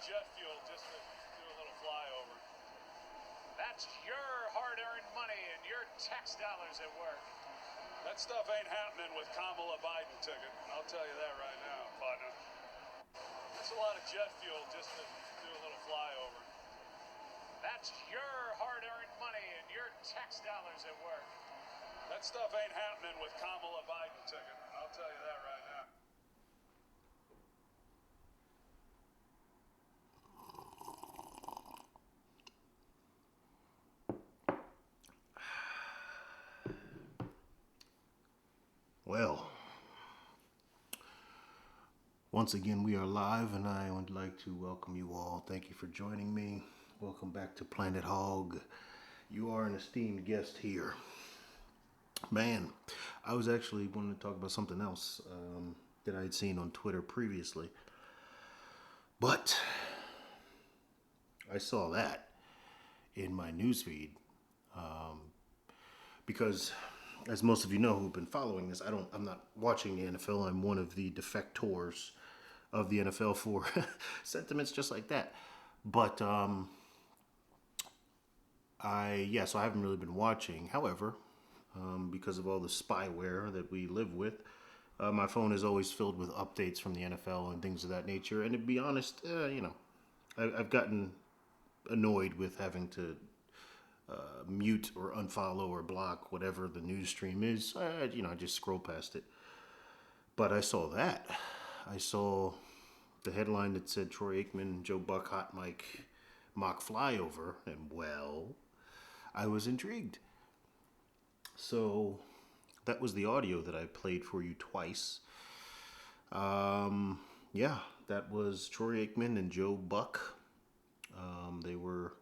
jet fuel just to do a little flyover. That's your hard-earned money and your tax dollars at work. That stuff ain't happening with Kamala Biden ticket. I'll tell you that right now, partner. That's a lot of jet fuel just to do a little flyover. That's your hard-earned money and your tax dollars at work. That stuff ain't happening with Kamala Biden ticket. I'll tell you that right now. Well, once again we are live and I would like to welcome you all. Thank you for joining me. Welcome back to Planet Hog. You are an esteemed guest here. Man, I was actually wanting to talk about something else that I had seen on Twitter previously. But I saw that in my newsfeed because, as most of you know who've been following this, I'm not watching the NFL. I'm one of the defectors of the NFL for sentiments just like that. But so I haven't really been watching. However, because of all the spyware that we live with, my phone is always filled with updates from the NFL and things of that nature. And to be honest, I've gotten annoyed with having to mute or unfollow or block whatever the news stream is. I just scroll past it. But I saw that. I saw the headline that said Troy Aikman, Joe Buck, hot mic, mock flyover, and well, I was intrigued. So that was the audio that I played for you twice. That was Troy Aikman and Joe Buck. They were,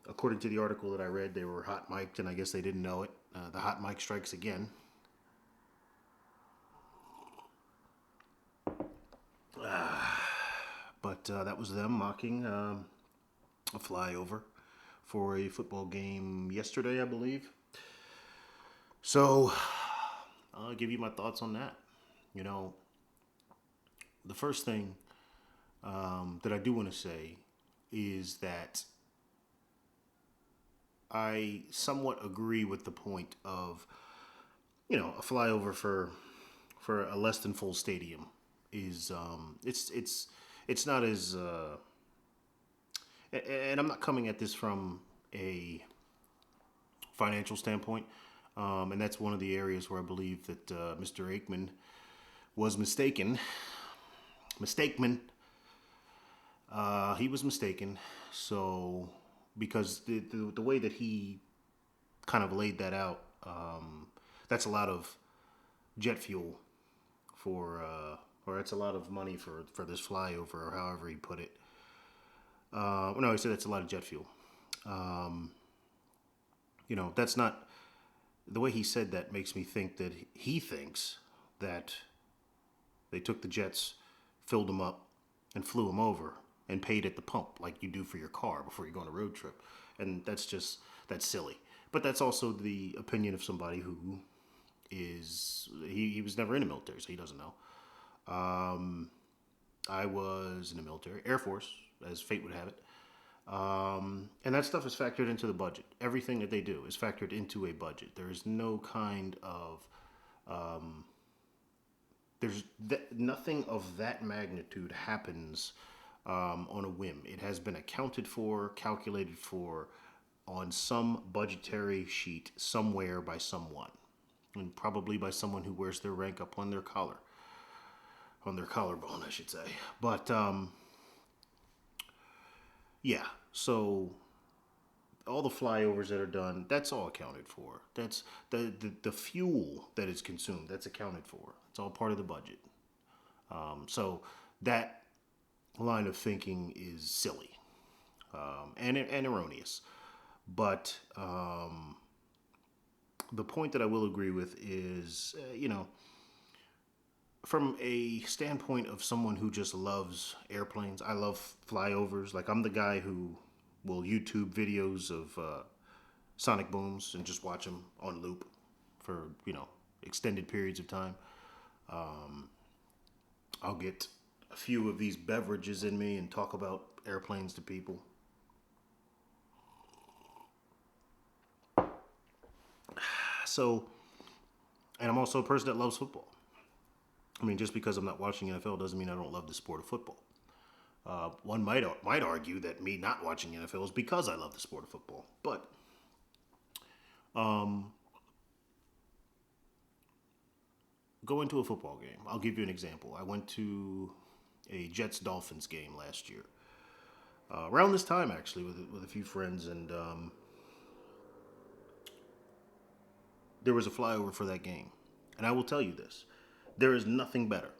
according to the article that I read, they were hot mic'd, and I guess they didn't know it. The hot mic strikes again. But that was them mocking a flyover for a football game yesterday, I believe. So I'll give you my thoughts on that. The first thing that I do want to say is that I somewhat agree with the point of, a flyover for a less than full stadium is it's not as and I'm not coming at this from a financial standpoint, and that's one of the areas where I believe that Mr. Aikman was mistaken. He was mistaken. So, because the way that he kind of laid that out, that's a lot of jet fuel or it's a lot of money for this flyover, or however he put it. No, he said it's a lot of jet fuel. That's not the way he said that. Makes me think that he thinks that they took the jets, filled them up, and flew them over and paid at the pump like you do for your car before you go on a road trip. And that's silly. But that's also the opinion of somebody who is, he was never in the military, so he doesn't know. I was in the military, Air Force, as fate would have it. And that stuff is factored into the budget. Everything that they do is factored into a budget. There is no kind of, nothing of that magnitude happens on a whim. It has been accounted for, calculated for on some budgetary sheet somewhere by someone. And probably by someone who wears their rank up on their collar. On their collarbone, I should say. But, so all the flyovers that are done, that's all accounted for. That's the fuel that is consumed, that's accounted for. It's all part of the budget. So that line of thinking is silly and erroneous. But the point that I will agree with is, from a standpoint of someone who just loves airplanes, I love flyovers. Like, I'm the guy who will YouTube videos of sonic booms and just watch them on loop for, extended periods of time. I'll get a few of these beverages in me and talk about airplanes to people. So, and I'm also a person that loves football. I mean, just because I'm not watching NFL doesn't mean I don't love the sport of football. One might argue that me not watching NFL is because I love the sport of football. But going to a football game, I'll give you an example. I went to a Jets-Dolphins game last year. Around this time, actually, with a few friends, and there was a flyover for that game. And I will tell you this. There is nothing better.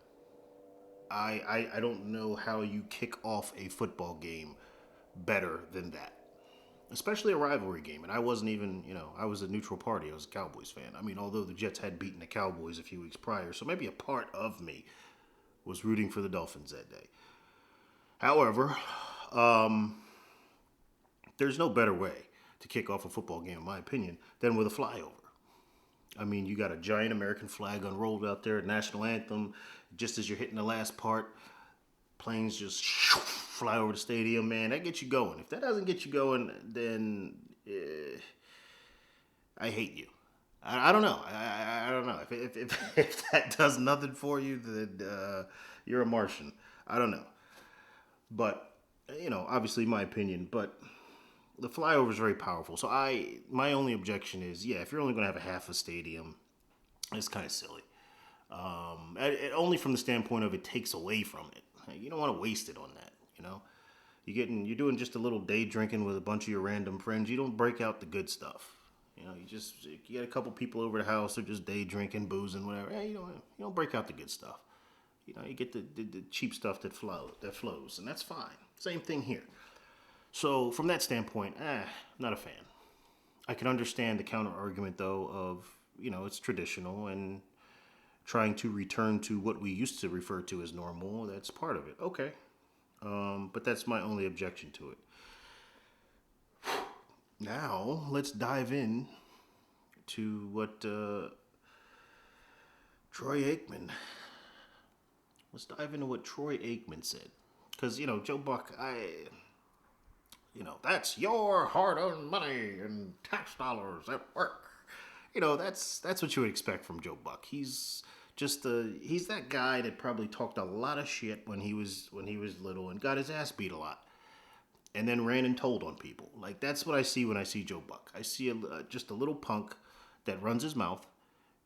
I don't know how you kick off a football game better than that. Especially a rivalry game. And I wasn't even, I was a neutral party. I was a Cowboys fan. I mean, although the Jets had beaten the Cowboys a few weeks prior, so maybe a part of me was rooting for the Dolphins that day. However, there's no better way to kick off a football game, in my opinion, than with a flyover. I mean, you got a giant American flag unrolled out there, national anthem. Just as you're hitting the last part, planes just fly over the stadium, man. That gets you going. If that doesn't get you going, then I hate you. I don't know. I don't know. If that does nothing for you, then you're a Martian. I don't know. But, obviously my opinion, but the flyover is very powerful. So my only objection is, if you're only going to have a half a stadium, it's kind of silly. Only from the standpoint of it takes away from it. You don't want to waste it on that, You're doing just a little day drinking with a bunch of your random friends. You don't break out the good stuff. You get a couple people over the house. They're just day drinking, boozing, whatever. You don't break out the good stuff. You get the cheap stuff that flows, and that's fine. Same thing here. So from that standpoint, not a fan. I can understand the counter argument though of, it's traditional and trying to return to what we used to refer to as normal. That's part of it. Okay. But that's my only objection to it. Now let's dive in to what Troy Aikman. Let's dive into what Troy Aikman said. Because, Joe Buck, that's your hard-earned money and tax dollars at work. That's what you would expect from Joe Buck. He's that guy that probably talked a lot of shit when he was little and got his ass beat a lot. And then ran and told on people. Like, that's what I see when I see Joe Buck. I see just a little punk that runs his mouth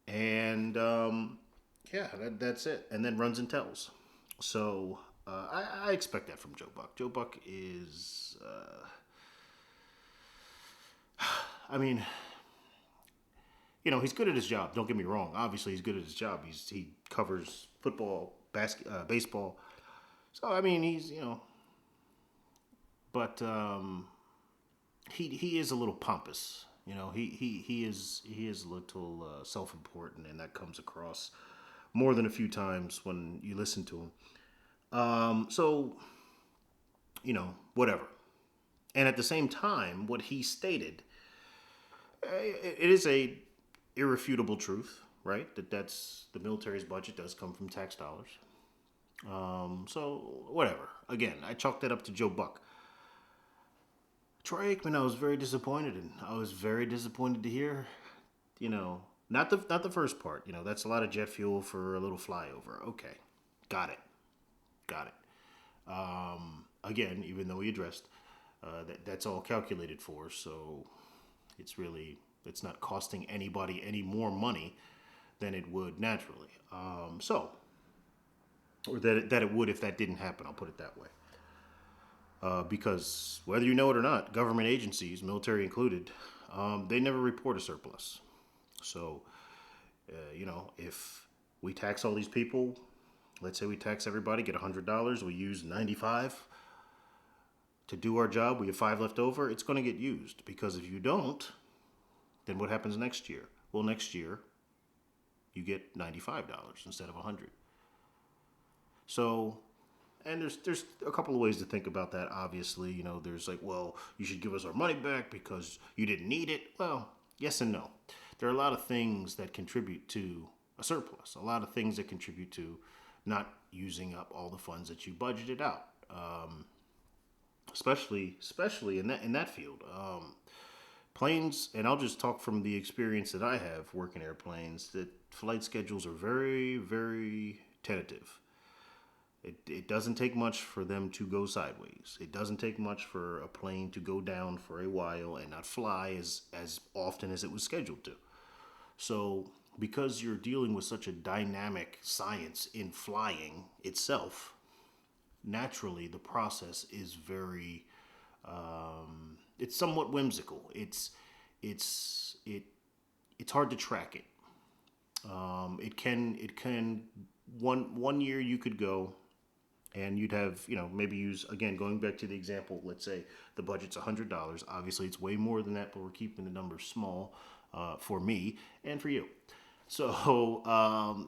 and, that's it. And then runs and tells. So, I expect that from Joe Buck. Joe Buck is, he's good at his job. Don't get me wrong. Obviously, he's good at his job. He covers football, baseball. So, he's, but he is a little pompous. He is a little self-important, and that comes across more than a few times when you listen to him. So, whatever. And at the same time, what he stated, it is a irrefutable truth, right? That's the military's budget does come from tax dollars. So whatever. Again, I chalk that up to Joe Buck. Troy Aikman, I was very disappointed in. I was very disappointed to hear, not the first part. That's a lot of jet fuel for a little flyover. Okay, got it. Again, even though we addressed that's all calculated for, so it's not costing anybody any more money than it would naturally. Or that it would if that didn't happen. I'll put it that way. Because whether you know it or not, government agencies, military included, they never report a surplus. So, if we tax all these people, let's say we tax everybody, get $100, we use $95 to do our job, we have $5 left over, it's going to get used. Because if you don't, then what happens next year? Well, next year, you get $95 instead of $100. So, and there's a couple of ways to think about that. Obviously, there's like, well, you should give us our money back because you didn't need it. Well, yes and no. There are a lot of things that contribute to a surplus. A lot of things that contribute to not using up all the funds that you budgeted out. Especially in that field. Planes, and I'll just talk from the experience that I have working airplanes, that flight schedules are very, very tentative. It doesn't take much for them to go sideways. It doesn't take much for a plane to go down for a while and not fly as often as it was scheduled to. So, because you're dealing with such a dynamic science in flying itself, naturally the process is very it's somewhat whimsical. It's hard to track it. It can one year you could go and you'd have, maybe use, again, going back to the example, let's say the budget's $100. Obviously it's way more than that, but we're keeping the numbers small for me and for you. So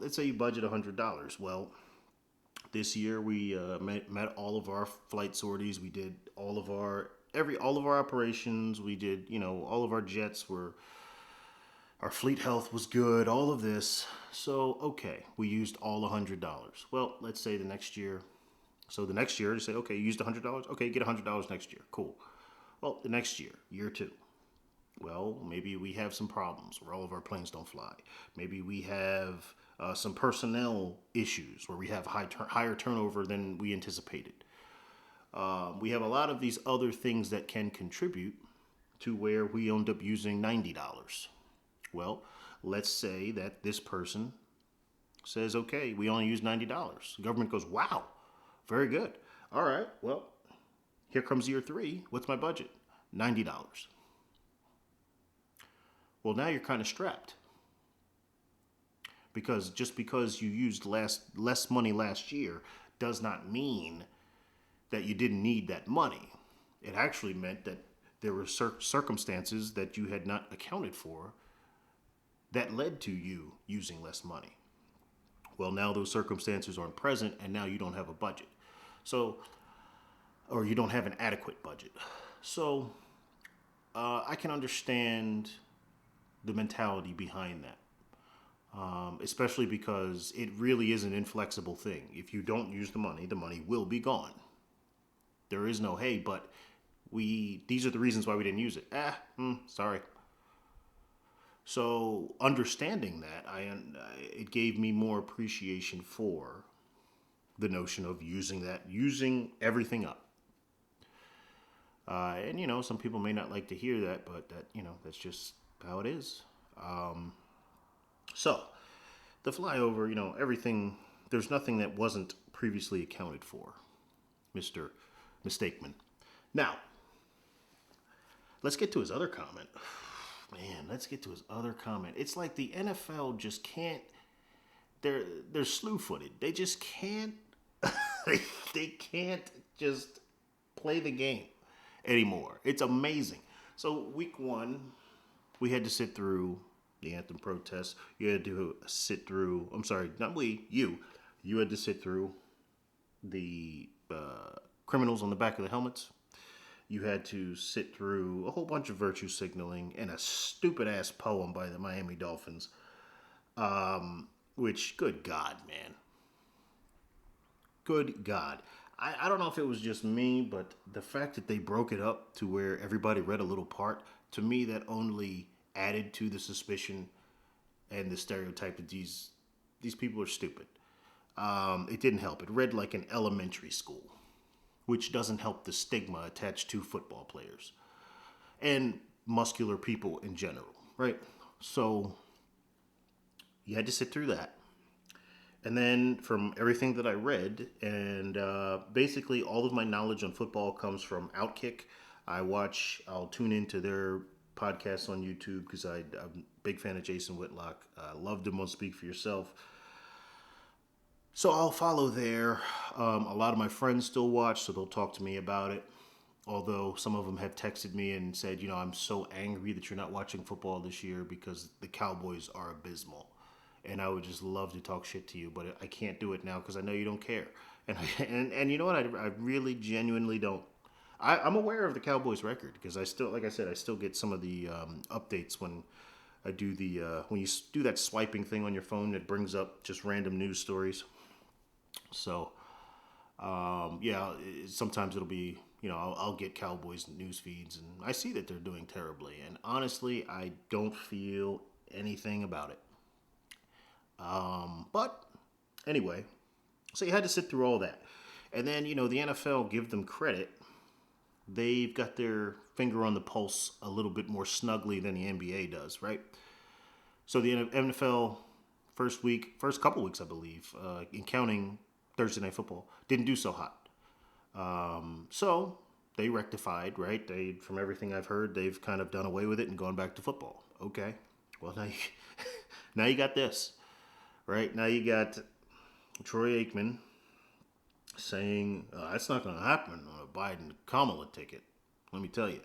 let's say you budget $100. Well, this year we met all of our flight sorties. We did all of our operations. We did, all of our jets were, our fleet health was good, all of this. So, okay, we used all $100. Well, let's say the next year. So the next year, you say, okay, you used $100. Okay, you get $100 next year. Cool. Well, the next year, year 2. Well, maybe we have some problems where all of our planes don't fly. Maybe we have some personnel issues where we have higher turnover than we anticipated. We have a lot of these other things that can contribute to where we end up using $90. Well, let's say that this person says, okay, we only use $90. The government goes, wow, very good. All right, well, here comes year 3. What's my budget? $90. Well, now you're kind of strapped. Because just because you used less money last year does not mean that you didn't need that money. It actually meant that there were circumstances that you had not accounted for that led to you using less money. Well, now those circumstances aren't present, and now you don't have a budget. So, or you don't have an adequate budget. So, I can understand the mentality behind that. Especially because it really is an inflexible thing. If you don't use the money will be gone. There is no, hey, but these are the reasons why we didn't use it. Sorry. So understanding that, it gave me more appreciation for the notion of using everything up. And some people may not like to hear that, but that's just how it is. So, the flyover, everything, there's nothing that wasn't previously accounted for, Mr. Aikman. Now, let's get to his other comment. Man, let's get to his other comment. It's like the NFL just can't, they're slew-footed. They just can't, they can't just play the game anymore. It's amazing. So, week 1, we had to sit through the anthem protests. You had to sit through, I'm sorry, not we, you had to sit through the criminals on the back of the helmets. You had to sit through a whole bunch of virtue signaling and a stupid ass poem by the Miami Dolphins. Which, good God, man. Good God. I don't know if it was just me, but the fact that they broke it up to where everybody read a little part, to me that only added to the suspicion and the stereotype that these people are stupid. It didn't help. It read like an elementary school, which doesn't help the stigma attached to football players and muscular people in general, right? So you had to sit through that. And then from everything that I read, and basically all of my knowledge on football comes from Outkick. I'll tune into their podcasts on YouTube because I'm a big fan of Jason Whitlock. Loved him on Speak for Yourself. So I'll follow there. A lot of my friends still watch, so they'll talk to me about it. Although some of them have texted me and said, I'm so angry that you're not watching football this year because the Cowboys are abysmal. And I would just love to talk shit to you, but I can't do it now because I know you don't care. And you know what? I really genuinely don't. I'm aware of the Cowboys record because I still, like I said, I still get some of the updates when I do when you do that swiping thing on your phone that brings up just random news stories. So, yeah, sometimes it'll be, I'll get Cowboys news feeds and I see that they're doing terribly. And honestly, I don't feel anything about it. But anyway, so you had to sit through all that. And then, the NFL, give them credit. They've got their finger on the pulse a little bit more snugly than the NBA does, right? So the NFL first couple weeks, I believe, in counting Thursday Night Football, didn't do so hot. So they rectified, right? From everything I've heard, they've kind of done away with it and gone back to football. Okay, well now you got this, right? Now you got Troy Aikman saying that's not going to happen on a Biden Kamala ticket. Let me tell you.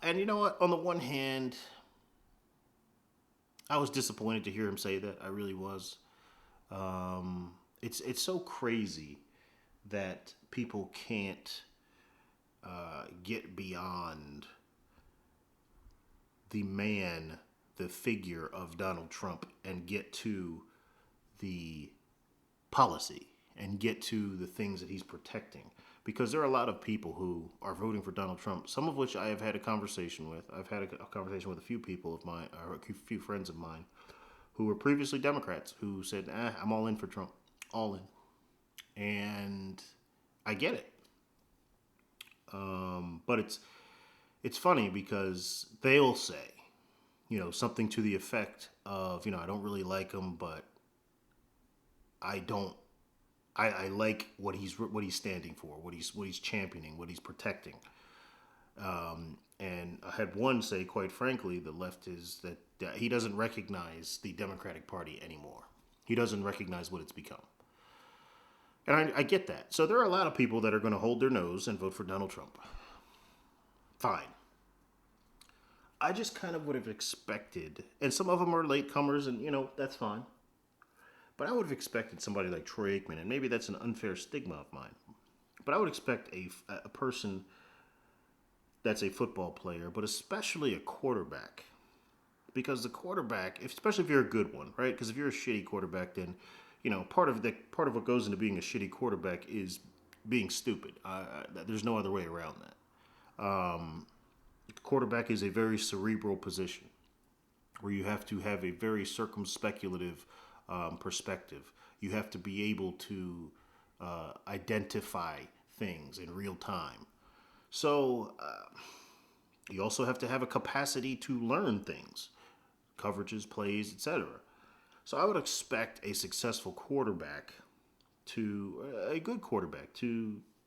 And you know what? On the one hand, I was disappointed to hear him say that. I really was. It's so crazy that people can't get beyond the man, the figure of Donald Trump, and get to the policy and get to the things that he's protecting. Because there are a lot of people who are voting for Donald Trump, some of which I have had a conversation with. I've had a conversation with a few people of mine, or a few friends of mine, who were previously Democrats, who said, I'm all in for Trump. All in. And I get it. But it's funny because they'll say, something to the effect of, I don't really like him, but I like what he's standing for, what he's championing, what he's protecting. And I had one say, quite frankly, the left is that he doesn't recognize the Democratic Party anymore. He doesn't recognize what it's become. And I get that. So there are a lot of people that are going to hold their nose and vote for Donald Trump. Fine. I just kind of would have expected, and some of them are latecomers, and, that's fine. But I would have expected somebody like Troy Aikman, and maybe that's an unfair stigma of mine, but I would expect a person that's a football player, but especially a quarterback. Because the quarterback, especially if you're a good one, right? Because if you're a shitty quarterback, then, part of what goes into being a shitty quarterback is being stupid. There's no other way around that. Quarterback is a very cerebral position where you have to have a very circumspeculative perspective. You have to be able to identify things in real time. So you also have to have a capacity to learn things, coverages, plays, etc. So I would expect a successful quarterback a good quarterback,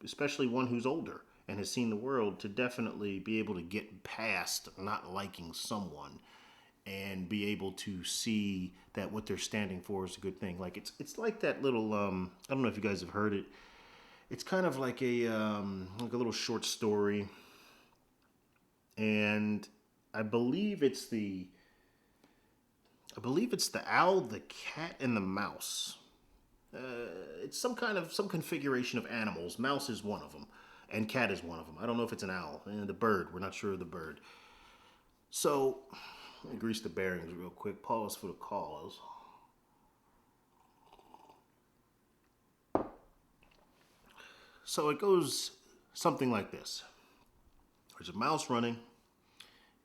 especially one who's older and has seen the world, to definitely be able to get past not liking someone and be able to see that what they're standing for is a good thing. Like it's like that little I don't know if you guys have heard it. It's kind of like a little short story, and I believe it's the owl, the cat, and the mouse. It's some configuration of animals. Mouse is one of them, and cat is one of them. I don't know if it's an owl. And the bird, we're not sure of the bird. So, let me grease the bearings real quick. Pause for the cause. So it goes something like this. There's a mouse running,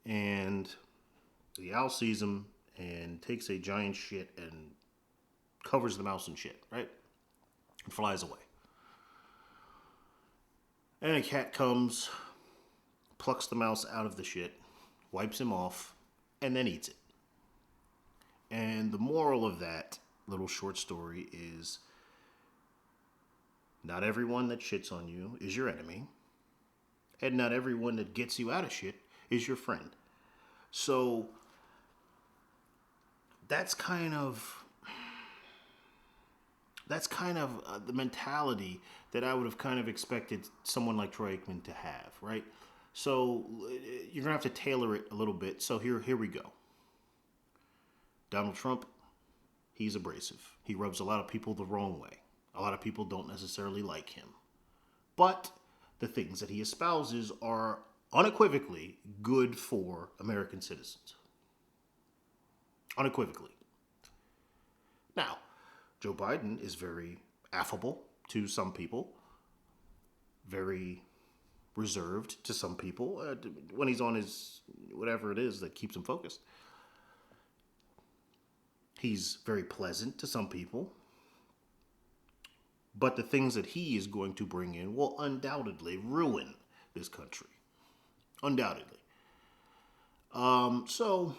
and the owl sees him and takes a giant shit and covers the mouse in shit, right? And flies away. And a cat comes, plucks the mouse out of the shit, wipes him off, and then eats it. And the moral of that little short story is not everyone that shits on you is your enemy, and not everyone that gets you out of shit is your friend. So that's kind of the mentality that I would have kind of expected someone like Troy Aikman to have, right? So you're gonna have to tailor it a little bit. So here we go. Donald Trump, he's abrasive. He rubs a lot of people the wrong way. A lot of people don't necessarily like him. But the things that he espouses are unequivocally good for American citizens. Unequivocally. Now, Joe Biden is very affable to some people, very reserved to some people when he's on his whatever it is that keeps him focused. He's very pleasant to some people, but the things that he is going to bring in will undoubtedly ruin this country. Undoubtedly. So,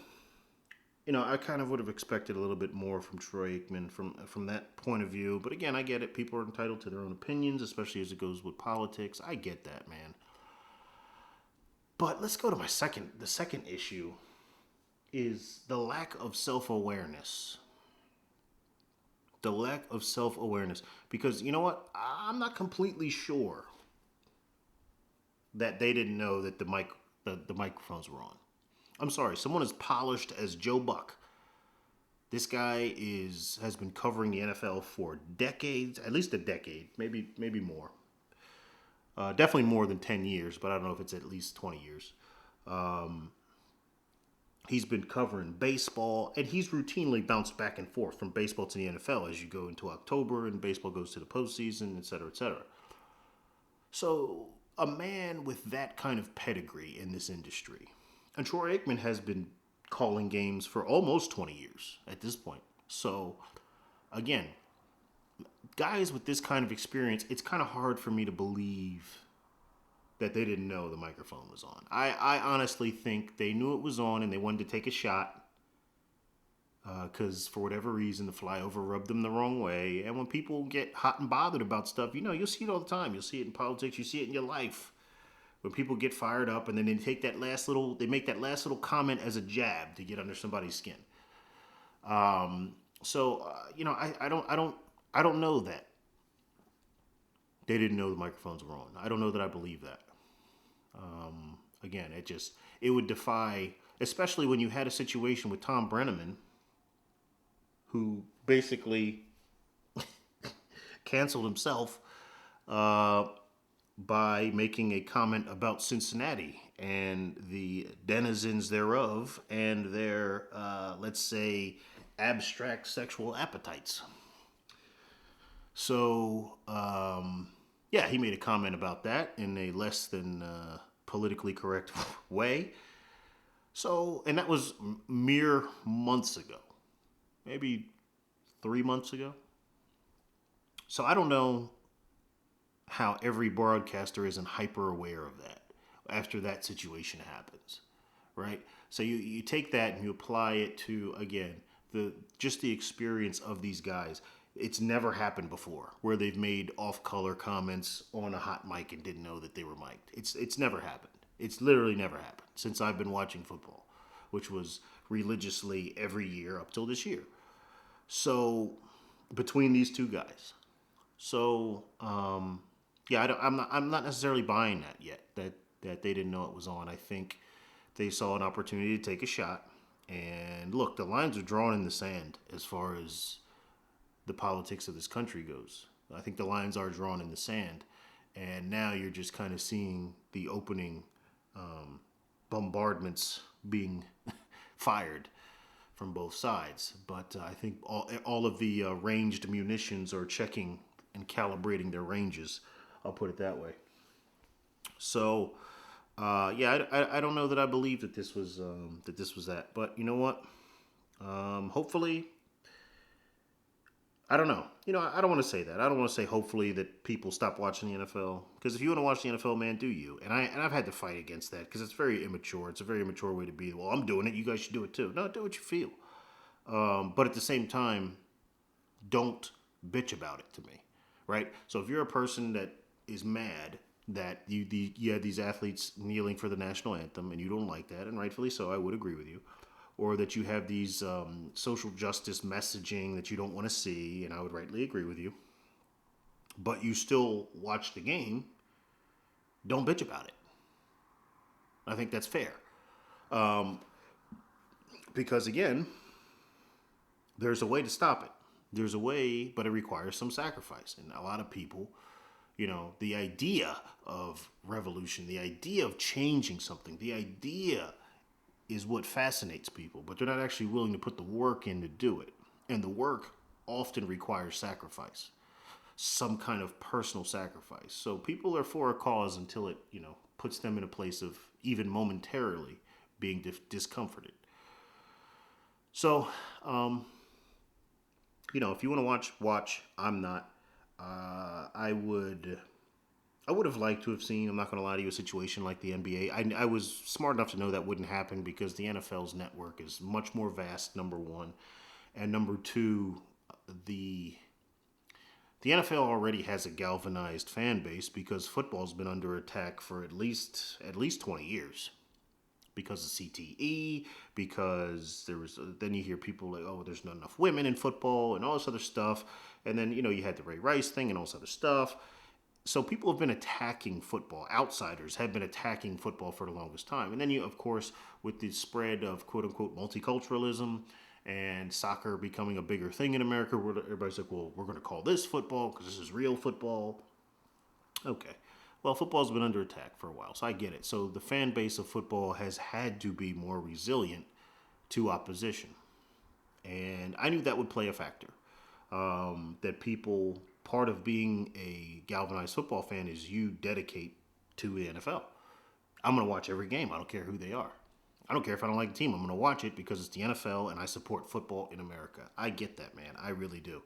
I kind of would have expected a little bit more from Troy Aikman from that point of view. But again, I get it. People are entitled to their own opinions, especially as it goes with politics. I get that, man. But let's go to the second issue is the lack of self-awareness. The lack of self-awareness. Because you know what? I'm not completely sure that they didn't know that the microphones were on. I'm sorry, someone as polished as Joe Buck. This guy has been covering the NFL for decades, at least a decade, maybe more. Definitely more than 10 years, but I don't know if it's at least 20 years. He's been covering baseball, and he's routinely bounced back and forth from baseball to the NFL as you go into October and baseball goes to the postseason, et cetera, et cetera. So a man with that kind of pedigree in this industry, and Troy Aikman has been calling games for almost 20 years at this point. So again, guys with this kind of experience, it's kind of hard for me to believe that they didn't know the microphone was on. I honestly think they knew it was on and they wanted to take a shot because for whatever reason, the flyover rubbed them the wrong way. And when people get hot and bothered about stuff, you'll see it all the time. You'll see it in politics. You see it in your life. When people get fired up and then they make that last little comment as a jab to get under somebody's skin. I don't know that they didn't know the microphones were on. I don't know that I believe that. Again, it would defy, especially when you had a situation with Tom Brenneman, who basically canceled himself by making a comment about Cincinnati and the denizens thereof and their, let's say, abstract sexual appetites. So, he made a comment about that in a less than politically correct way. So, and that was mere months ago, maybe 3 months ago. So I don't know how every broadcaster isn't hyper aware of that after that situation happens, right? So you take that and you apply it to, again, the experience of these guys. It's never happened before where they've made off-color comments on a hot mic and didn't know that they were mic'd. It's never happened. It's literally never happened since I've been watching football, which was religiously every year up till this year. So between these two guys, I'm not necessarily buying that yet. That they didn't know it was on. I think they saw an opportunity to take a shot. And look, the lines are drawn in the sand as far as the politics of this country goes. I think the lines are drawn in the sand, and now you're just kind of seeing the opening bombardments being fired from both sides. But I think all of the ranged munitions are checking and calibrating their ranges. I'll put it that way. So, I don't know that I believe that this was that. But you know what? Hopefully. I don't know. I don't want to say that. I don't want to say hopefully that people stop watching the NFL. Because if you want to watch the NFL, man, do you. And I've had to fight against that because it's very immature. It's a very immature way to be. Well, I'm doing it. You guys should do it too. No, do what you feel. But at the same time, don't bitch about it to me. Right? So if you're a person that is mad that you had these athletes kneeling for the national anthem and you don't like that, and rightfully so, I would agree with you. Or that you have these social justice messaging that you don't want to see, and I would rightly agree with you, but you still watch the game, don't bitch about it. I think that's fair. Because, again, there's a way to stop it. There's a way, but it requires some sacrifice. And a lot of people, the idea of revolution, the idea of changing something, the idea is what fascinates people, but they're not actually willing to put the work in to do it. And the work often requires sacrifice, some kind of personal sacrifice. So people are for a cause until it, puts them in a place of even momentarily being discomforted. So, if you want to watch. I'm not. I would have liked to have seen, I'm not going to lie to you, a situation like the NBA. I was smart enough to know that wouldn't happen because the NFL's network is much more vast, number one. And number two, the NFL already has a galvanized fan base because football's been under attack for at least 20 years. Because of CTE, because then you hear people like, oh, there's not enough women in football and all this other stuff. And then, you had the Ray Rice thing and all this other stuff. So people have been attacking football. Outsiders have been attacking football for the longest time. And then of course, with the spread of quote unquote multiculturalism and soccer becoming a bigger thing in America, everybody's like, well, we're going to call this football because this is real football. Okay. Well, football's been under attack for a while, so I get it. So the fan base of football has had to be more resilient to opposition. And I knew that would play a factor. That people, part of being a galvanized football fan is you dedicate to the NFL. I'm going to watch every game. I don't care who they are. I don't care if I don't like the team. I'm going to watch it because it's the NFL and I support football in America. I get that, man. I really do.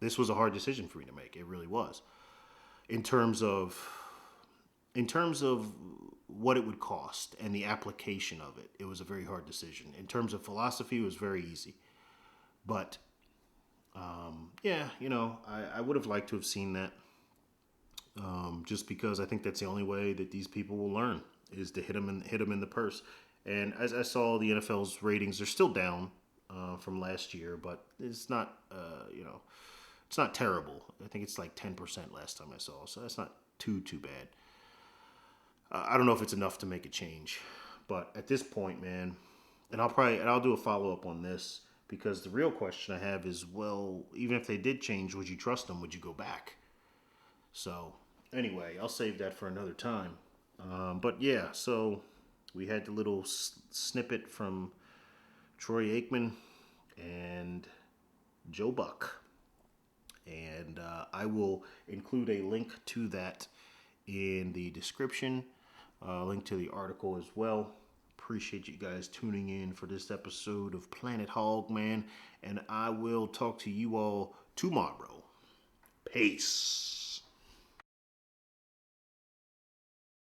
This was a hard decision for me to make. It really was. In terms of what it would cost and the application of it, it was a very hard decision. In terms of philosophy, it was very easy. But, I would have liked to have seen that just because I think that's the only way that these people will learn is to hit them in the purse. And as I saw, the NFL's ratings are still down from last year, but it's not, it's not terrible. I think it's like 10% last time I saw, so that's not too bad. I don't know if it's enough to make a change, but at this point, man, and I'll do a follow up on this because the real question I have is, well, even if they did change, would you trust them? Would you go back? So anyway, I'll save that for another time. But yeah, so we had the little snippet from Troy Aikman and Joe Buck. And I will include a link to that in the description, link to the article as well. Appreciate you guys tuning in for this episode of Planet Hogman, and I will talk to you all tomorrow. Peace.